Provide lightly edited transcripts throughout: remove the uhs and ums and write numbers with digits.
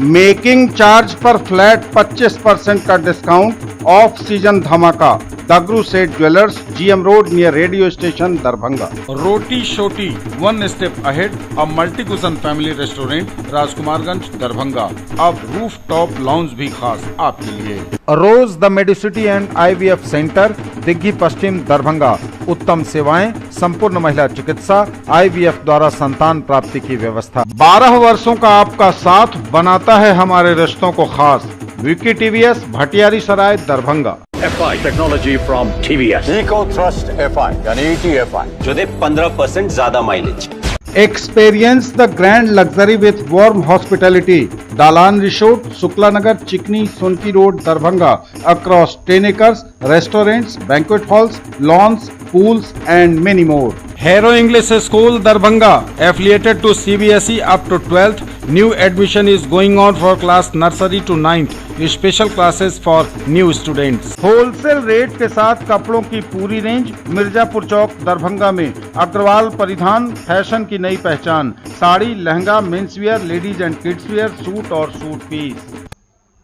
Making charge पर flat 25% का discount, off season धमाका। Dagru Seth jewellers, GM road near radio station, Darbhanga. Roti Shoti, one step ahead, a multi cuisine family restaurant, Rajkumarganj, Darbhanga. अब roof top lounge भी खास आपके लिए। Rose the Medicity and IVF centre, Digghi Paschim, Darbhanga. उत्तम सेवाएं, संपूर्ण महिला चिकित्सा, IVF द्वारा संतान प्राप्ति की व्यवस्था। 12 वर्षों का आपका साथ बनाता है हमारे रिश्तों को खास। Vicky TVS, Bhatiyari Sarai, Darbhanga. FI technology from TVS, eco thrust FI यानी ETFI जो दे 15% ज्यादा mileage. Experience the grand luxury with warm hospitality. Dalan Resort, Sukla Nagar, Chikni, Sonki Road, Darbhanga. Across 10 acres, restaurants, banquet halls, lawns, pools and many more. Hero English School, Darbhanga, affiliated to CBSE up to 12th. New admission is going on for class nursery to 9th. Special classes for new students. Wholesale rate के साथ कपड़ों की पूरी range, Mirzapur चौक, दरभंगा में। अग्रवाल परिधान, fashion की नई पहचान। Sari, lehenga, men's wear, ladies and kids wear, suit और सूट पीस।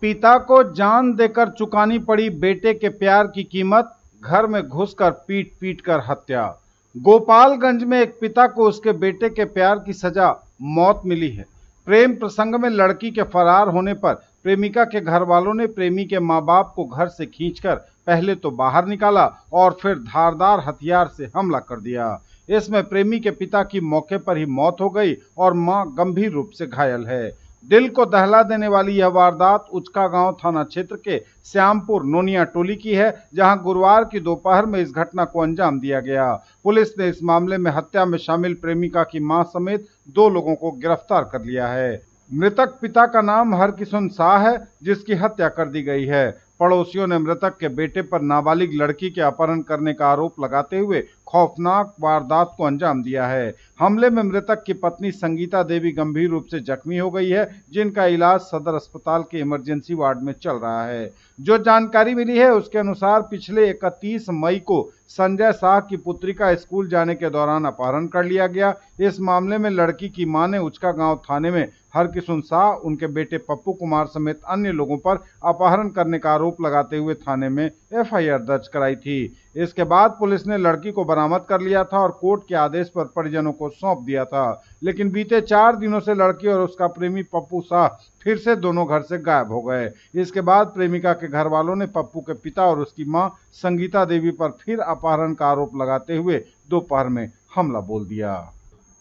पिता को जान देकर चुकानी पड़ी बेटे के प्यार की कीमत, घर में घुसकर पीट पीट कर हत्या। गोपालगंज में एक पिता को उसके बेटे के प्यार की सजा, मौत मिली है। प्रेम प्रसंग में लड़की के फरार होने पर प्रेमिका के घर वालों ने प्रेमी के मां बाप को घर से खींचकर पहले तो बाहर निकाला और फिर धारदार हथियार से हमला कर दिया। इसमें प्रेमी के पिता की मौके पर ही मौत हो गई और मां गंभीर रूप से घायल है। दिल को दहला देने वाली यह वारदात उचका गांव थाना क्षेत्र के श्यामपुर नोनिया टोली की है, जहां गुरुवार की दोपहर में इस घटना को अंजाम दिया गया। पुलिस ने इस मामले में हत्या में शामिल प्रेमिका की मां समेत 2 लोगों को गिरफ्तार कर लिया है। मृतक पिता का नाम हरकिशन शाह है, जिसकी हत्या कर दी गई है। पड़ोसियों ने मृतक के बेटे पर नाबालिग लड़की के अपहरण करने का आरोप लगाते हुए खौफनाक वारदात को अंजाम दिया है। हमले में मृतक की पत्नी संगीता देवी गंभीर रूप से जख्मी हो गई है, जिनका इलाज सदर अस्पताल के इमरजेंसी वार्ड में चल रहा है। जो जानकारी मिली है उसके अनुसार पिछले 31 मई को संजय शाह की पुत्री का स्कूल जाने के दौरान अपहरण कर लिया गया। इस मामले में लड़की की मां ने उचका गांव थाने में हरकिशन शाह, उनके बेटे पप्पू कुमार समेत अन्य लोगों पर अपहरण करने का आरोप लगाते हुए थाने में FIR दर्ज कराई थी। इसके बाद पुलिस ने लड़की को बरामद कर लिया था और कोर्ट के आदेश पर परिजनों को सौंप दिया था। लेकिन बीते 4 दिनों से लड़की और उसका प्रेमी पप्पू शाह फिर से दोनों घर से गायब हो गए। इसके बाद प्रेमिका के घर वालों ने पप्पू के पिता और उसकी मां संगीता देवी पर फिर अपहरण का आरोप लगाते हुए दोपहर में हमला बोल दिया।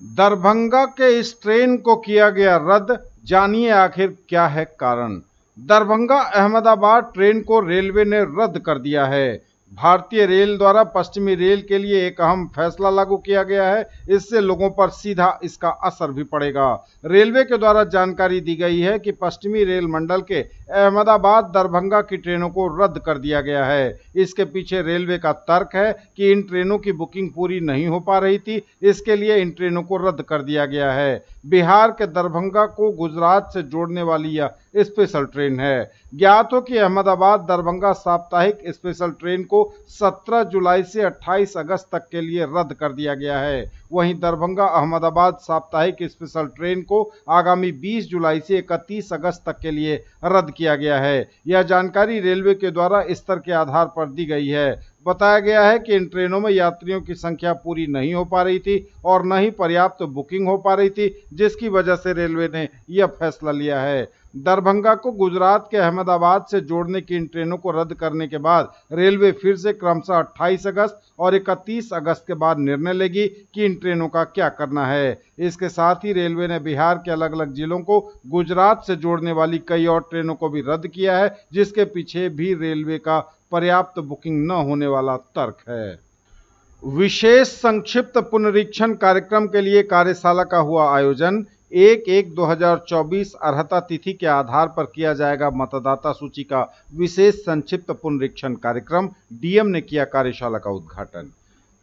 दरभंगा के इस ट्रेन को किया गया रद्द, जानिए आखिर क्या है कारण। दरभंगा अहमदाबाद ट्रेन को रेलवे ने रद्द कर दिया है। भारतीय रेल द्वारा पश्चिमी रेल के लिए एक अहम फैसला लागू किया गया है। इससे लोगों पर सीधा इसका असर भी पड़ेगा। रेलवे के द्वारा जानकारी दी गई है कि पश्चिमी रेल मंडल के अहमदाबाद दरभंगा की ट्रेनों को रद्द कर दिया गया है। इसके पीछे रेलवे का तर्क है कि इन ट्रेनों की बुकिंग पूरी नहीं हो पा रही थी, इसके लिए इन ट्रेनों को रद्द कर दिया गया है। बिहार के दरभंगा को गुजरात से जोड़ने वाली यह स्पेशल ट्रेन है। ज्ञात हो कि अहमदाबाद दरभंगा साप्ताहिक स्पेशल ट्रेन को 17 जुलाई से 28 अगस्त तक के लिए रद्द कर दिया गया है। वहीं दरभंगा अहमदाबाद साप्ताहिक स्पेशल ट्रेन को आगामी 20 जुलाई से 31 अगस्त तक के लिए रद्द किया गया है। यह जानकारी रेलवे के द्वारा स्तर के आधार पर दी गई है। बताया गया है कि इन ट्रेनों में यात्रियों की संख्या पूरी नहीं हो पा रही थी और न ही पर्याप्त बुकिंग हो पा रही थी, जिसकी वजह से रेलवे ने यह फैसला लिया है। दरभंगा को गुजरात के अहमदाबाद से जोड़ने की इन ट्रेनों को रद्द करने के बाद रेलवे फिर से क्रमशः 28 अगस्त और 31 अगस्त के बाद निर्णय लेगी कि इन ट्रेनों का क्या करना है। इसके साथ ही रेलवे ने बिहार के अलग अलग जिलों को गुजरात से जोड़ने वाली कई और ट्रेनों को भी रद्द किया है, जिसके पीछे भी रेलवे का पर्याप्त बुकिंग न होने वाला तर्क है। विशेष संक्षिप्त पुनरीक्षण कार्यक्रम के लिए कार्यशाला का हुआ आयोजन। 1/1/2024 अर्हता तिथि के आधार पर किया जाएगा मतदाता सूची का विशेष संक्षिप्त पुनरीक्षण कार्यक्रम। DM ने किया कार्यशाला का उद्घाटन।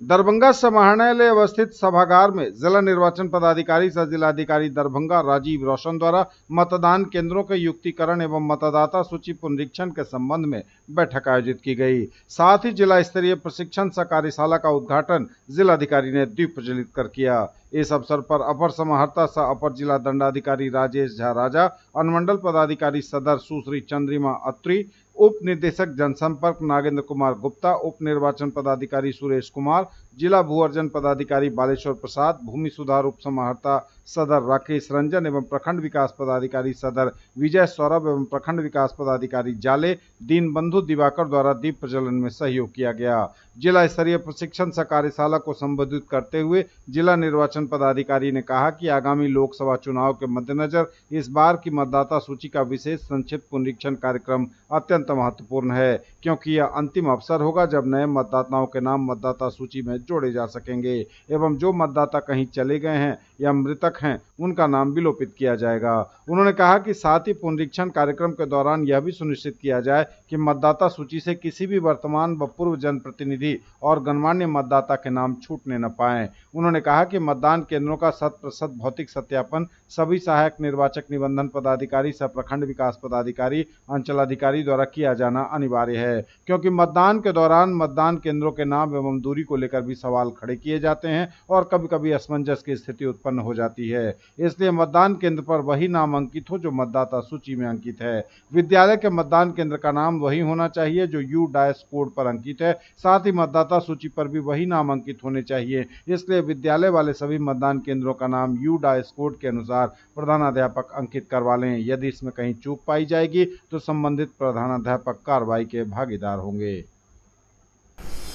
दरभंगा समाहरणालय अवस्थित सभागार में जिला निर्वाचन पदाधिकारी सह जिलाधिकारी दरभंगा राजीव रोशन द्वारा मतदान केंद्रों के युक्तिकरण एवं मतदाता सूची पुनरीक्षण के संबंध में बैठक आयोजित की गई। साथ ही जिला स्तरीय प्रशिक्षण सह कार्यशाला का उद्घाटन जिलाधिकारी ने दीप प्रज्वलित कर किया। इस अवसर पर अपर समाहर्ता सह अपर जिला दंडाधिकारी राजेश झा राजा, अनुमंडल पदाधिकारी सदर सुश्री चंद्रिमा अत्री, उप निदेशक जनसंपर्क नागेंद्र कुमार गुप्ता, उप निर्वाचन पदाधिकारी सुरेश कुमार, जिला भू अर्जन पदाधिकारी बालेश्वर प्रसाद, भूमि सुधार उप समाहर्ता सदर राकेश रंजन एवं प्रखंड विकास पदाधिकारी सदर विजय सौरभ एवं प्रखंड विकास पदाधिकारी जाले दीनबंधु दिवाकर द्वारा दीप प्रज्वलन में सहयोग किया गया। जिला स्तरीय प्रशिक्षण सह कार्यशाला को संबोधित करते हुए जिला निर्वाचन पदाधिकारी ने कहा कि आगामी लोकसभा चुनाव के मद्देनजर इस बार की मतदाता सूची का विशेष संक्षिप्त पुनरीक्षण कार्यक्रम अत्यंत महत्वपूर्ण है, क्योंकि यह अंतिम अवसर होगा जब नए मतदाताओं के नाम मतदाता सूची में जोड़े जा सकेंगे एवं जो मतदाता कहीं चले गए हैं या मृतक हैं उनका नाम विलोपित किया जाएगा। उन्होंने कहा कि साथ ही पुनरीक्षण कार्यक्रम के दौरान यह भी सुनिश्चित किया जाए कि मतदाता सूची से किसी भी वर्तमान व पूर्व जनप्रतिनिधि और गणमान्य मतदाता के नाम छूटने न पाएं। उन्होंने कहा कि मतदान केंद्रों का 100% भौतिक सत्यापन सभी सहायक निर्वाचक निबंधन पदाधिकारी सह प्रखंड विकास पदाधिकारी अंचलाधिकारी द्वारा किया जाना अनिवार्य है, क्योंकि मतदान के दौरान मतदान केंद्रों के नाम एवं दूरी को लेकर भी सवाल खड़े किए जाते हैं और कभी कभी असमंजस की स्थिति उत्पन्न हो जाती है। इसलिए मतदान केंद्र पर वही नाम अंकित हो जो मतदाता सूची में अंकित है। विद्यालय के मतदान केंद्र का नाम वही होना चाहिए जो यू डायस कोड पर अंकित है। साथ ही मतदाता सूची पर भी वही नाम अंकित होने चाहिए। इसलिए विद्यालय वाले सभी मतदान केंद्रों का नाम यू डायस कोड के अनुसार प्रधानाध्यापक अंकित करवा लें। यदि इसमें कहीं चूक पाई जाएगी तो संबंधित प्रधानाध्यापक कार्रवाई के भागीदार होंगे।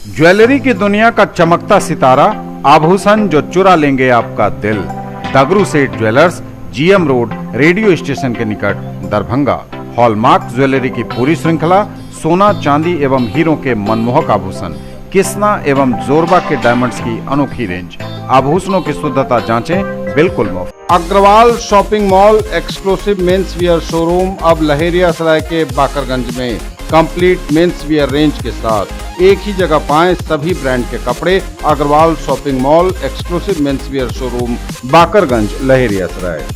ज्वेलरी की दुनिया का चमकता सितारा, आभूषण जो चुरा लेंगे आपका दिल। दगरू Seth jewellers, GM road, radio station के निकट, दरभंगा। हॉलमार्क ज्वेलरी की पूरी श्रृंखला, सोना चांदी एवं हीरों के मनमोहक आभूषण, किस्ना एवं जोरबा के डायमंड्स की अनोखी रेंज। आभूषणों की शुद्धता जांचें, बिल्कुल मुफ्त। Agarwal shopping mall exclusive men's wear showroom अब लहेरियासराय के बाकरगंज में कंप्लीट मेंस वियर रेंज के साथ एक ही जगह पाएं सभी ब्रांड के कपड़े। Agarwal shopping mall exclusive men's wear showroom, Bakarganj, Laheriasarai.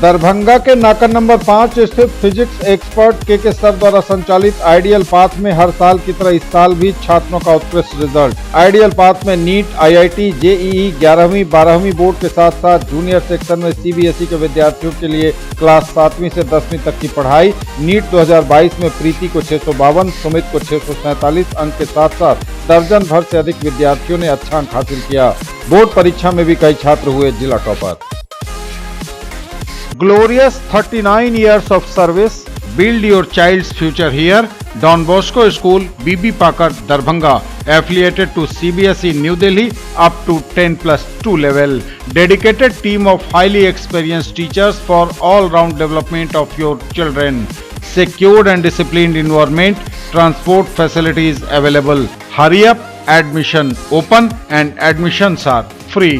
Darbhanga के नाका नंबर 5 स्थित फिजिक्स एक्सपर्ट के सर द्वारा संचालित आइडियल पाथ में हर साल की तरह इस साल भी छात्रों का उत्कृष्ट रिजल्ट। आइडियल पाथ में नीट, आईआईटी, जेईई, 11वीं 12वीं बोर्ड के साथ साथ जूनियर सेक्शन में सीबीएसई के विद्यार्थियों के लिए क्लास 7वीं से 10वीं तक की पढ़ाई। नीट 2022 में प्रीति को 652, सुमित को 647 अंक के साथ साथ दर्जन भर से अधिक विद्यार्थियों ने अच्छा अंक हासिल किया। बोर्ड परीक्षा में भी कई छात्र हुए जिला topper. Glorious 39 years of service. Build your child's future here. Don Bosco School, BB Pakar, Darbhanga, affiliated to CBSE New Delhi up to 10+2 level. Dedicated team of highly experienced teachers for all-round development of your children. Secured and disciplined environment. Transport facilities available. Hurry up. Admission open and admissions are free.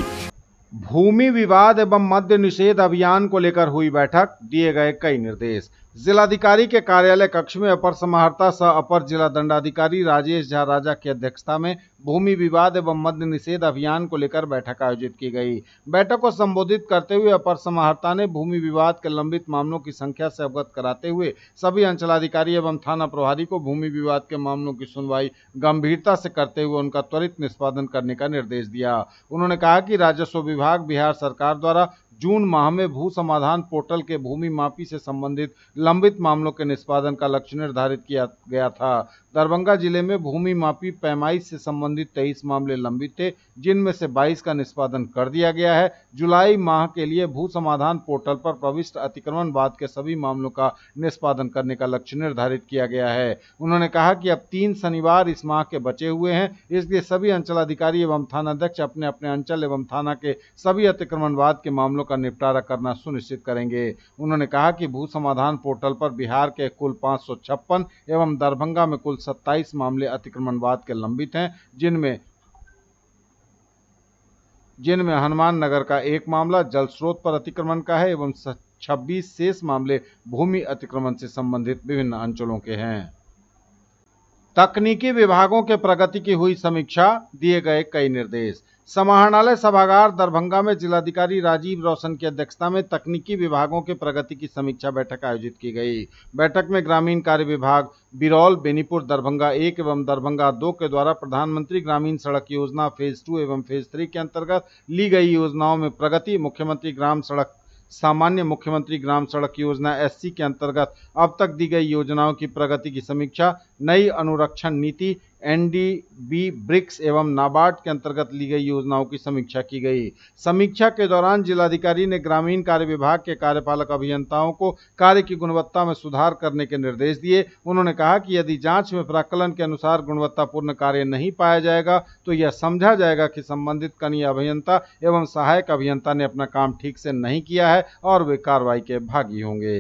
भूमि विवाद एवं मद्य निषेध अभियान को लेकर हुई बैठक, दिए गए कई निर्देश। जिलाधिकारी के कार्यालय कक्ष में अपर समाहर्ता सह अपर जिला दंडाधिकारी राजेश झा राजा की अध्यक्षता में भूमि विवाद एवं मद्य निषेध अभियान को लेकर बैठक आयोजित की गई। बैठक को संबोधित करते हुए अपर समाहर्ता ने भूमि विवाद के लंबित मामलों की संख्या से अवगत कराते हुए सभी अंचलाधिकारी एवं थाना प्रभारी को भूमि विवाद के मामलों की सुनवाई गंभीरता से करते हुए उनका त्वरित निष्पादन करने का निर्देश दिया। उन्होंने कहा कि राजस्व विभाग बिहार सरकार द्वारा जून माह में भू समाधान पोर्टल के भूमि मापी से संबंधित लंबित मामलों के निष्पादन का लक्ष्य निर्धारित किया गया था। दरभंगा जिले में भूमि मापी पैमाइश से संबंधित 23 मामले लंबित थे, जिनमें से 22 का निष्पादन कर दिया गया है। जुलाई माह के लिए भू समाधान पोर्टल पर प्रविष्ट अतिक्रमणवाद के सभी मामलों का निष्पादन करने का लक्ष्य निर्धारित किया गया है। उन्होंने कहा कि अब 3 शनिवार इस माह के बचे हुए हैं, इसलिए सभी अंचलाधिकारी एवं थानाध्यक्ष अपने अपने अंचल एवं थाना के सभी अतिक्रमणवाद के मामलों का निपटारा करना सुनिश्चित करेंगे। उन्होंने कहा कि भू समाधान पोर्टल पर बिहार के कुल 556 एवं दरभंगा में कुल 27 मामले अतिक्रमणवाद के लंबित हैं, जिनमें हनुमान नगर का 1 मामला जल स्रोत पर अतिक्रमण का है एवं 26 शेष मामले भूमि अतिक्रमण से संबंधित विभिन्न अंचलों के हैं। तकनीकी विभागों के प्रगति की हुई समीक्षा, दिए गए कई निर्देश। समाहरणालय सभागार दरभंगा में जिलाधिकारी राजीव रोशन की अध्यक्षता में तकनीकी विभागों के प्रगति की समीक्षा बैठक आयोजित की गई। बैठक में ग्रामीण कार्य विभाग, बिरौल, बेनीपुर, दरभंगा 1 एवं दरभंगा 2 के द्वारा प्रधानमंत्री ग्रामीण सड़क योजना फेज 2 एवं फेज 3 के अंतर्गत ली गई योजनाओं में प्रगति, मुख्यमंत्री ग्राम सड़क सामान्य, मुख्यमंत्री ग्राम सड़क योजना SC के अंतर्गत अब तक दी गई योजनाओं की प्रगति की समीक्षा, नई अनुरक्षण नीति, NDB ब्रिक्स एवं नाबार्ड के अंतर्गत ली गई योजनाओं की समीक्षा की गई। समीक्षा के दौरान जिलाधिकारी ने ग्रामीण कार्य विभाग के कार्यपालक अभियंताओं को कार्य की गुणवत्ता में सुधार करने के निर्देश दिए। उन्होंने कहा कि यदि जांच में प्राक्कलन के अनुसार गुणवत्तापूर्ण कार्य नहीं पाया जाएगा तो यह समझा जाएगा कि संबंधित कनीय अभियंता एवं सहायक अभियंता ने अपना काम ठीक से नहीं किया है और वे कार्रवाई के भागी होंगे।